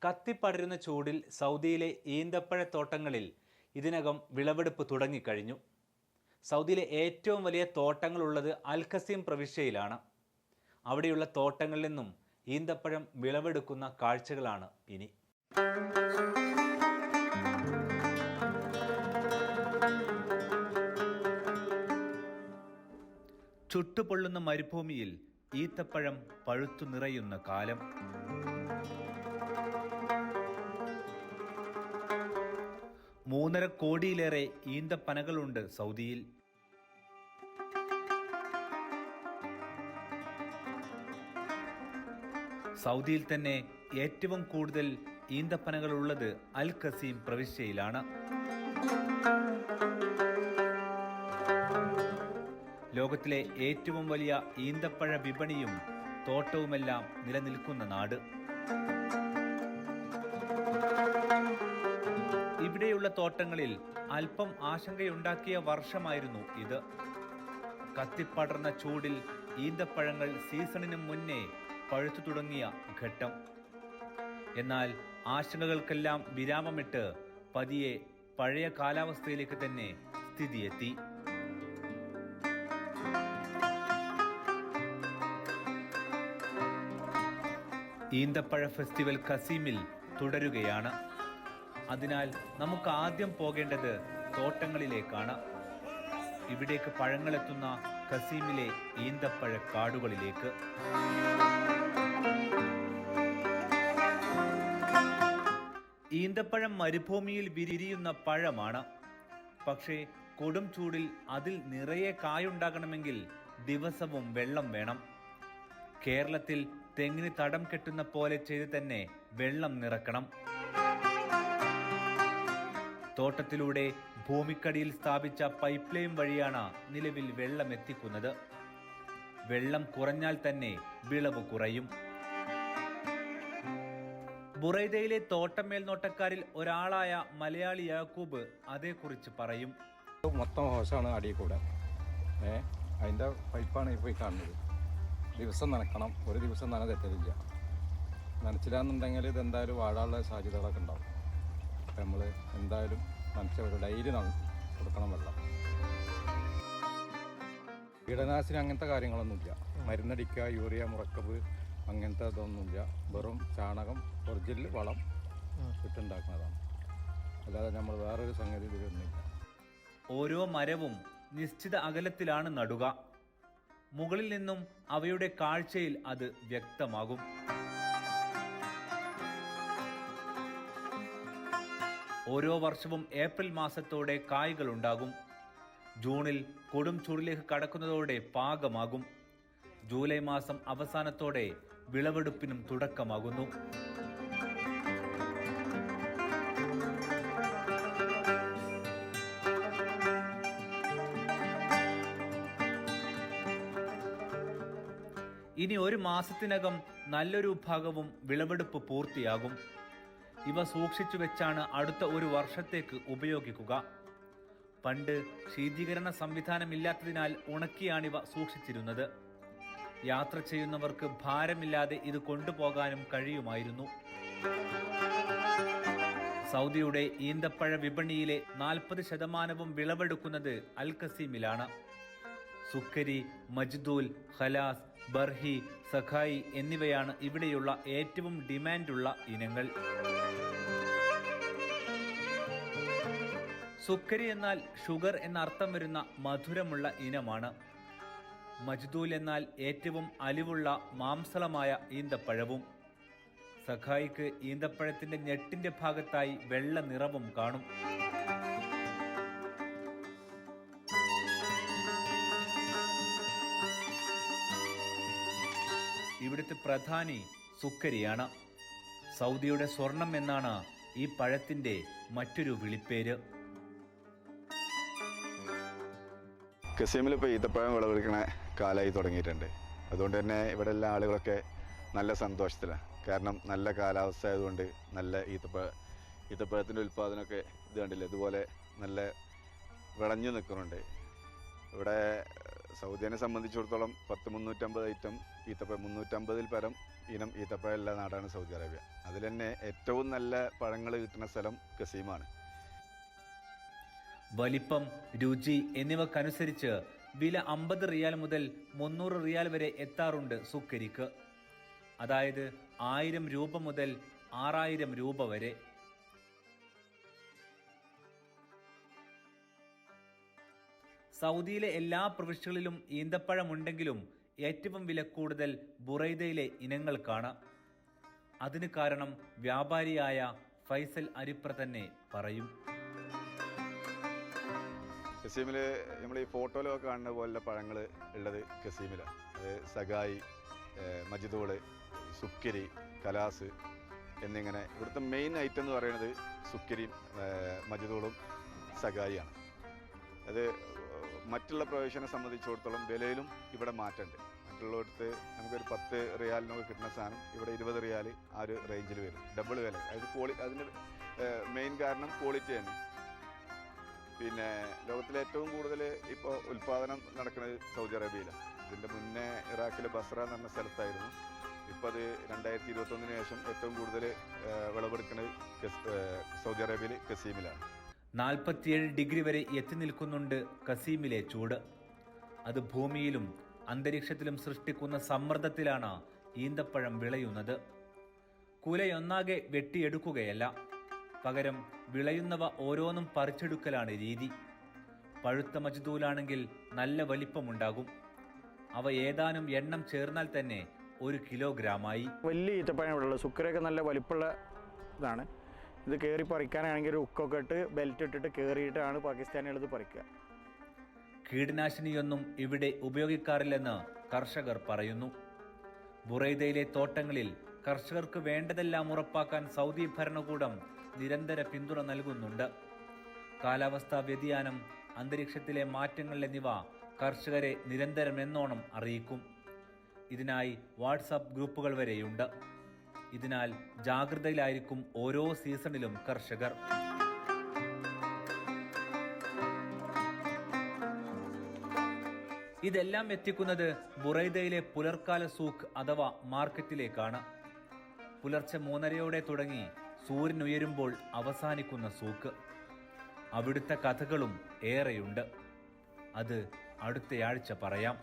കത്തിപ്പടരുന്ന ചൂടിൽ സൗദിയിലെ ഈന്തപ്പഴത്തോട്ടങ്ങളിൽ ഇതിനകം വിളവെടുപ്പ് തുടങ്ങിക്കഴിഞ്ഞു. സൗദിയിലെ ഏറ്റവും വലിയ തോട്ടങ്ങളുള്ളത് അൽ ഖസീം പ്രവിശ്യയിലാണ്. അവിടെയുള്ള തോട്ടങ്ങളിൽ നിന്നും ഈന്തപ്പഴം വിളവെടുക്കുന്ന കാഴ്ചകളാണ് ഇനി. ചുട്ടുപൊള്ളുന്ന മരുഭൂമിയിൽ ഈത്തപ്പഴം പഴുത്തു നിറയുന്ന കാലം. മൂന്നര കോടിയിലേറെ ഈന്തപ്പനകളുണ്ട് സൗദിയിൽ. സൗദിയിൽ തന്നെ ഏറ്റവും കൂടുതൽ ഈന്തപ്പനകൾ ഉള്ളത് അൽ ഖസീം പ്രവിശ്യയിലാണ്. ലോകത്തിലെ ഏറ്റവും വലിയ ഈന്തപ്പഴ വിപണിയും തോട്ടവുമെല്ലാം നിലനിൽക്കുന്ന നാട്. ഇവിടെയുള്ള തോട്ടങ്ങളിൽ അല്പം ആശങ്കയുണ്ടാക്കിയ വർഷമായിരുന്നു ഇത്. കത്തിപ്പടർന്ന ചൂടിൽ ഈന്തപ്പഴങ്ങൾ സീസണിന് മുന്നേ പഴുത്തു തുടങ്ങിയ ഘട്ടം. എന്നാൽ ആശങ്കകൾക്കെല്ലാം വിരാമമിട്ട് പതിയെ പഴയ കാലാവസ്ഥയിലേക്ക് തന്നെ സ്ഥിതിയെത്തി. ഈന്തപ്പഴ ഫെസ്റ്റിവൽ ഖസീമിൽ തുടരുകയാണ്. അതിനാൽ നമുക്ക് ആദ്യം പോകേണ്ടത് തോട്ടങ്ങളിലേക്കാണ്. ഇവിടേക്ക് പഴങ്ങളെത്തുന്ന ഖസീമിലെ ഈന്തപ്പഴ കാടുകളിലേക്ക്. ഈന്തപ്പഴം മരുഭൂമിയിൽ വിരിയുന്ന പഴമാണ്. പക്ഷേ കൊടും ചൂടിൽ അതിൽ നിറയെ കായുണ്ടാകണമെങ്കിൽ ദിവസവും വെള്ളം വേണം. കേരളത്തിൽ തെങ്ങിന് തടം കെട്ടുന്ന പോലെ ചെയ്ത് തന്നെ വെള്ളം നിറക്കണം. തോട്ടത്തിലൂടെ ഭൂമിക്കടിയിൽ സ്ഥാപിച്ച പൈപ്പ് ലൈൻ വഴിയാണ് നിലവിൽ വെള്ളം എത്തിക്കുന്നത്. വെള്ളം കുറഞ്ഞാൽ തന്നെ വിളവ് കുറയും. ബുറൈദയിലെ തോട്ടം മേൽനോട്ടക്കാരിൽ ഒരാളായ മലയാളി യാക്കൂബ് അതേക്കുറിച്ച് പറയും. മൊത്തം ഹോസാണ് അടിയിൽ കൂടെ, അതിൻ്റെ പൈപ്പാണ് ഇപ്പോൾ ഈ കാണുന്നത്. ദിവസം നനക്കണം, ഒരു ദിവസം നന തെറ്റലില്ല. നനച്ചില്ലാന്നുണ്ടെങ്കിൽ ഇതെന്തായാലും വാഴാനുള്ള സാധ്യതകളൊക്കെ ഉണ്ടാവും. അപ്പം നമ്മൾ എന്തായാലും നനച്ച ഡെയിലി കൊടുക്കണം വെള്ളം. കീടനാശിനി അങ്ങനത്തെ കാര്യങ്ങളൊന്നുമില്ല. മരുന്നടിക്കുക, യൂറിയ, മുറക്കബ് അങ്ങനത്തെ ഇതൊന്നുമില്ല. വെറും ചാണകം, ഒറിജിനൽ വളം ഇട്ടുണ്ടാക്കുന്നതാണ്. അല്ലാതെ നമ്മൾ വേറൊരു സംഗതി ഇതിലൊന്നുമില്ല. ഓരോ മരവും നിശ്ചിത അകലത്തിലാണ് നടുക. മുകളിൽ നിന്നും അവയുടെ കാഴ്ചയിൽ അത് വ്യക്തമാകും. ഓരോ വർഷവും ഏപ്രിൽ മാസത്തോടെ കായ്കൾ ഉണ്ടാകും. ജൂണിൽ കൊടും ചൂടിലേക്ക് കടക്കുന്നതോടെ പാകമാകും. ജൂലൈ മാസം അവസാനത്തോടെ വിളവെടുപ്പിനും തുടക്കമാകുന്നു. ഇനി ഒരു മാസത്തിനകം നല്ലൊരു ഭാഗവും വിളവെടുപ്പ് പൂർത്തിയാകും. ഇവ സൂക്ഷിച്ചു വെച്ചാണ് അടുത്ത ഒരു വർഷത്തേക്ക് ഉപയോഗിക്കുക. പണ്ട് ശീതീകരണ സംവിധാനമില്ലാത്തതിനാൽ ഉണക്കിയാണിവ സൂക്ഷിച്ചിരുന്നത്. യാത്ര ചെയ്യുന്നവർക്ക് ഭാരമില്ലാതെ ഇത് കൊണ്ടുപോകാനും കഴിയുമായിരുന്നു. സൗദിയുടെ ഈന്തപ്പഴ വിപണിയിലെ 40% വിളവെടുക്കുന്നത് അൽ ഖസീമിലാണ്. സുക്കരി, മജ്ദൂൽ, ഖലാസ്, ബർഹി, സഖായി എന്നിവയാണ് ഇവിടെയുള്ള ഏറ്റവും ഡിമാൻഡുള്ള ഇനങ്ങൾ. സുക്കരി എന്നാൽ ഷുഗർ എന്നർത്ഥം വരുന്ന മധുരമുള്ള ഇനമാണ്. മജ്ദൂൽ എന്നാൽ ഏറ്റവും അലിവുള്ള മാംസളമായ ഈന്തപ്പഴവും. സഖായിക്ക് ഈന്തപ്പഴത്തിന്റെ ഞെട്ടിന്റെ ഭാഗത്തായി വെള്ള നിറവും കാണും. ഇവിടുത്തെ പ്രധാനി സുക്കരിയാണ്. സൗദിയുടെ സ്വർണം എന്നാണ് ഈ പഴത്തിന്റെ മറ്റൊരു വിളിപ്പേര്. ഖസീമിൽ ഇപ്പോൾ ഈത്തപ്പഴം വിളവെടുക്കണ കാലമായി തുടങ്ങിയിട്ടുണ്ട്. അതുകൊണ്ട് തന്നെ ഇവിടെ എല്ലാ ആളുകളൊക്കെ നല്ല സന്തോഷത്തിലാണ്. കാരണം നല്ല കാലാവസ്ഥ ആയതുകൊണ്ട് നല്ല ഈത്തപ്പഴത്തിൻ്റെ ഉൽപ്പാദനമൊക്കെ ഇത് കണ്ടില്ലേ, ഇതുപോലെ നല്ല വിളഞ്ഞു നിൽക്കുന്നുണ്ട്. ഇവിടെ സൗദിനെ സംബന്ധിച്ചിടത്തോളം 350 ഐറ്റം ഈത്തപ്പഴം, 350-ൽ പരം ഇനം ഈത്തപ്പഴമുള്ള നാടാണ് സൗദി അറേബ്യ. അതിൽ തന്നെ ഏറ്റവും നല്ല പഴങ്ങൾ കിട്ടുന്ന സ്ഥലം ഖസീമാണ്. വലിപ്പം, രുചി എന്നിവക്കനുസരിച്ച് വില 50 റിയാൽ മുതൽ 300 റിയാൽ വരെ എത്താറുണ്ട് സുക്കരിക്ക്. അതായത് 1000 രൂപ മുതൽ 6000 രൂപ വരെ. സൗദിയിലെ എല്ലാ പ്രവിശ്യകളിലും ഈന്തപ്പഴമുണ്ടെങ്കിലും ഏറ്റവും വില കൂടുതൽ ബുറൈദയിലെ ഇനങ്ങൾക്കാണ്. അതിന് കാരണം വ്യാപാരിയായ ഫൈസൽ അരിപ്ര തന്നെ പറയും. ഖസീമിൽ നമ്മൾ ഈ ഫോട്ടോയിലൊക്കെ കാണുന്ന പോലുള്ള പഴങ്ങൾ ഉള്ളത് ഖസീമിലാണ്. അത് സഗായി, മജിദൂള്, സുക്കിരി, കലാസ് എന്നിങ്ങനെ ഇവിടുത്തെ മെയിൻ ഐറ്റം എന്ന് പറയുന്നത് സുക്കിരിയും മജിദൂളും സഗായിയാണ്. അത് മറ്റുള്ള പ്രവേശനെ സംബന്ധിച്ചിടത്തോളം വിലയിലും ഇവിടെ മാറ്റമുണ്ട്. മറ്റുള്ളിടത്ത് നമുക്കൊരു 10 റിയാലിനൊക്കെ കിട്ടുന്ന സാധനം ഇവിടെ 20 റിയാൽ ആ ഒരു റേഞ്ചിൽ വരും, ഡബിൾ വില. അതിൻ്റെ മെയിൻ കാരണം ക്വാളിറ്റി തന്നെ. പിന്നെ ലോകത്തിലെ ഏറ്റവും കൂടുതൽ ഇപ്പോൾ ഉൽപ്പാദനം നടക്കുന്നത് സൗദി അറേബ്യയിലാണ്. ഇതിൻ്റെ മുന്നേ ഇറാഖിലെ ബസ്ര എന്ന് പറഞ്ഞ സ്ഥലത്തായിരുന്നു. ഇപ്പോൾ അത് 2021 ശേഷം ഏറ്റവും കൂടുതൽ വിളവെടുക്കുന്നത് സൗദി അറേബ്യയിൽ ഖസീമിലാണ്. 47 ഡിഗ്രി വരെ എത്തി നിൽക്കുന്നുണ്ട് ഖസീമിലെ ചൂട്. അത് ഭൂമിയിലും അന്തരീക്ഷത്തിലും സൃഷ്ടിക്കുന്ന സമ്മർദ്ദത്തിലാണ് ഈന്തപ്പഴം വിളയുന്നത്. കുലയൊന്നാകെ വെട്ടിയെടുക്കുകയല്ല, പകരം വിളയുന്നവ ഓരോന്നും പറിച്ചെടുക്കലാണ് രീതി. പഴുത്ത മജ്ദൂലാണെങ്കിൽ നല്ല വലിപ്പമുണ്ടാകും. അവ ഏതാനും എണ്ണം ചേർന്നാൽ തന്നെ 1 കിലോഗ്രാമായി. വലിയ ഈത്തപ്പഴം ഇവിടെ ഉള്ളത്. സുക്കരൊക്കെ നല്ല വലിപ്പമുള്ള ഇതാണ്. ഇത് കയറി പറിക്കാനാണെങ്കിൽ ഒരു ഉക്കൊക്കെ ഇട്ട് ബെൽറ്റ് ഇട്ടിട്ട് കയറിയിട്ടാണ് പാകിസ്ഥാനികൾ ഇത് പറിക്കുക. കീടനാശിനിയൊന്നും ഇവിടെ ഉപയോഗിക്കാറില്ലെന്ന് കർഷകർ പറയുന്നു. ബുറൈദയിലെ തോട്ടങ്ങളിൽ കർഷകർക്ക് വേണ്ടതെല്ലാം ഉറപ്പാക്കാൻ സൗദി ഭരണകൂടം നിരന്തര പിന്തുണ നൽകുന്നുണ്ട്. കാലാവസ്ഥാ വ്യതിയാനം, അന്തരീക്ഷത്തിലെ മാറ്റങ്ങൾ എന്നിവ കർഷകരെ നിരന്തരം എന്നോണം അറിയിക്കും. ഇതിനായി വാട്സാപ്പ് ഗ്രൂപ്പുകൾ വരെയുണ്ട്. ഇതിനാൽ ജാഗ്രതയിലായിരിക്കും ഓരോ സീസണിലും കർഷകർ. ഇതെല്ലാം എത്തിക്കുന്നത് ബുറൈദയിലെ പുലർക്കാല സൂക്ക് അഥവാ മാർക്കറ്റിലേക്കാണ്. പുലർച്ചെ 3:30 തുടങ്ങി സൂര്യൻ ഉയരുമ്പോൾ അവസാനിക്കുന്ന സൂക്ക്. അവിടുത്തെ കഥകളും ഏറെയുണ്ട്. അത് അടുത്തയാഴ്ച പറയാം.